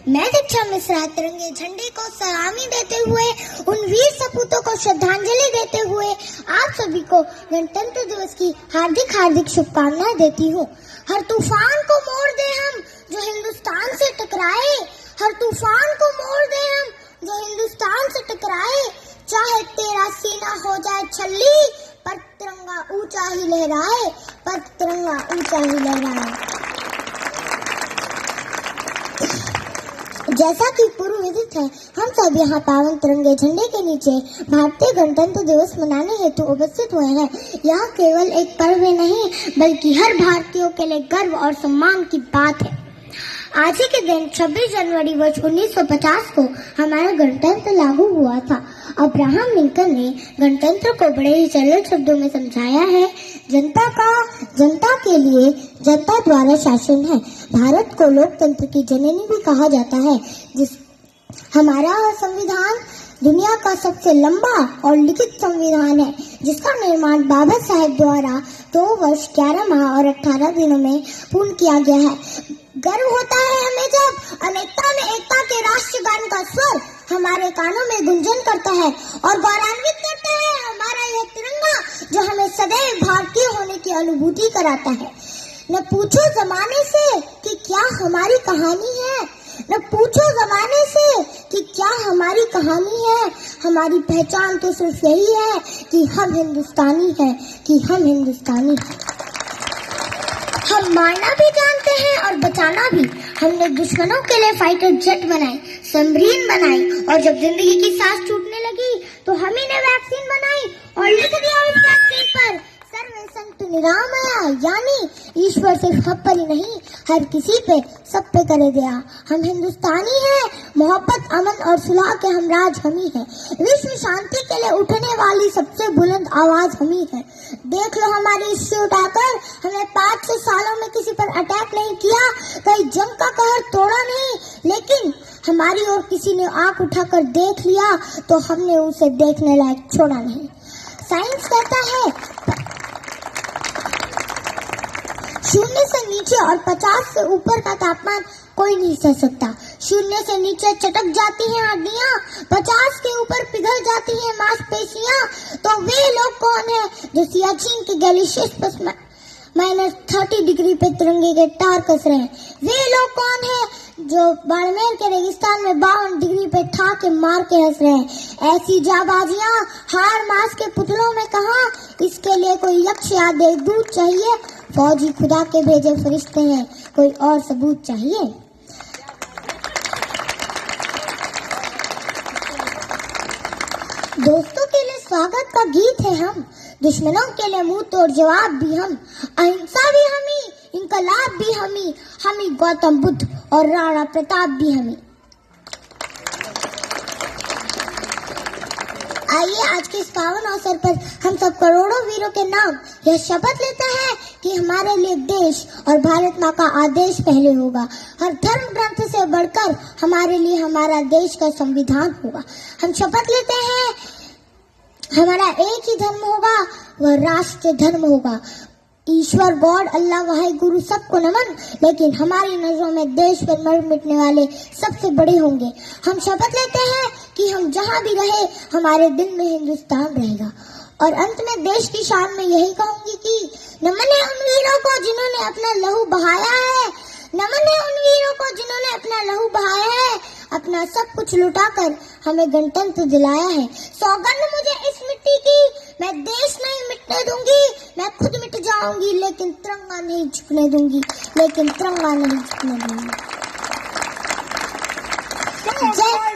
मैं दीक्षा मिश्रा तिरंगे झंडे को सलामी देते हुए उन वीर सपूतों को श्रद्धांजलि देते हुए आप सभी को गणतंत्र दिवस की हार्दिक हार्दिक शुभकामनाएं देती हूँ। हर तूफान को मोड़ दे हम जो हिंदुस्तान से टकराए, हर तूफान को मोड़ दे हम जो हिंदुस्तान से टकराए, चाहे तेरा सीना हो जाए छल्ली पर तिरंगा ऊंचा ही लहराए, पर तिरंगा ऊंचा ही लहराए। जैसा कि पूर्व विदित है, हम सब यहाँ पावन तिरंगे झंडे के नीचे भारतीय गणतंत्र दिवस मनाने हेतु उपस्थित हुए हैं। यह केवल एक पर्व नहीं बल्कि हर भारतीयों के लिए गर्व और सम्मान की बात है। आज ही के दिन 26 जनवरी वर्ष 1950 को हमारा गणतंत्र लागू हुआ था। अब्राहम लिंकन ने गणतंत्र को बड़े ही सरल शब्दों में समझाया है, जनता के लिए जनता द्वारा शासन है। भारत को लोकतंत्र की जननी भी कहा जाता है। हमारा संविधान दुनिया का सबसे लंबा और लिखित संविधान है, जिसका निर्माण बाबा साहेब द्वारा 2 वर्ष 11 माह और 18 दिनों में पूर्ण किया गया है। गर्व होता है हमें जब अनेकता में एकता के राष्ट्रगान का स्वर हमारे कानों में गुंजन करता है और गौरवान्वित करता है हमारा यह तिरंगा जो हमें सदैव भारतीय होने की अनुभूति कराता है। न पूछो जमाने से कि क्या हमारी कहानी है, न पूछो जमाने से कि क्या हमारी कहानी है। हमारी पहचान तो सिर्फ यही है कि हम हिंदुस्तानी हैं, कि हम हिंदुस्तानी हैं। हम मारना भी जानते हैं और बचाना भी। हमने दुश्मनों के लिए फाइटर जेट बनाए, सबमरीन बनाई, और जब जिंदगी की सांस छूटने लगी तो हम ही ने वैक्सीन बनाई और लिख दिया उस वैक्सीन पर सर्वे संत निरामया, यानी ईश्वर सिर्फ हम पर ही नहीं हर किसी पे, सब पे करे दया। हम हिंदुस्तानी हैं, मोहब्बत अमन और सुलह के हमराज हम ही हैं। विश्व शांति के लिए उठने वाली सबसे बुलंद आवाज हम ही है। देख लो हमारी हिस्से उठाकर, हमने 500 सालों में किसी पर अटैक नहीं किया, कहीं जंग का कहर तोड़ा नहीं, लेकिन हमारी ओर किसी ने आंख उठाकर देख लिया तो हमने उसे देखने लायक छोड़ा नहीं। साइंस कहता है 0 से नीचे और 50 से ऊपर का तापमान कोई नहीं सह सकता। 0 से नीचे चटक जाती हैं हड्डियां, 50 के ऊपर पिघल जाती हैं मांसपेशियां। तो वे लोग कौन है जो सियाचिन के ग्लेशियर्स पर -30 डिग्री पे तिरंगे के तार कस रहे हैं? वे लोग कौन है जो बाड़मेर के रेगिस्तान में 52 डिग्री पे ठा के मार के हंस रहे हैं? ऐसी जाबाजियां हार मास के पुतलों में कहां? इसके लिए कोई यक्ष या देवदूत चाहिए? फौजी खुदा के भेजे फरिश्ते हैं, कोई और सबूत चाहिए? दोस्तों के लिए स्वागत का गीत है हम, दुश्मनों के लिए मुंह तोड़ जवाब भी हम, अहिंसा भी हमी, इनकलाब भी हमी गौतम बुद्ध और राणा प्रताप भी हमी। आइए आज के इस पावन अवसर पर हम सब करोड़ों वीरों के नाम यह शपथ लेते हैं कि हमारे लिए देश और भारत माँ का आदेश पहले होगा। हर धर्म ग्रंथ से बढ़कर हमारे लिए हमारा देश का संविधान होगा। हम शपथ लेते हैं हमारा एक ही धर्म होगा, वह राष्ट्र धर्म होगा। ईश्वर गॉड अल्लाह वाहे गुरु सबको नमन, लेकिन हमारी नजरों में देश पर मर मिटने वाले सबसे बड़े होंगे। हम शपथ लेते हैं कि हम जहां भी रहे हमारे दिल में हिंदुस्तान रहेगा। और अंत में देश की शान में यही कहूंगी कि नमन है उन वीरों को जिन्होंने अपना लहू बहाया है, नमन है उन वीरों को जिन्होंने अपना लहू बहाया है, अपना सब कुछ लुटाकर हमें गणतंत्र दिलाया है। सौगंध मुझे इस मिट्टी की, मैं देश नहीं मिटने दूंगी, मैं खुद मिट जाऊंगी लेकिन तिरंगा नहीं झुकने दूंगी, लेकिन तिरंगा नहीं झुकने दूंगी। जय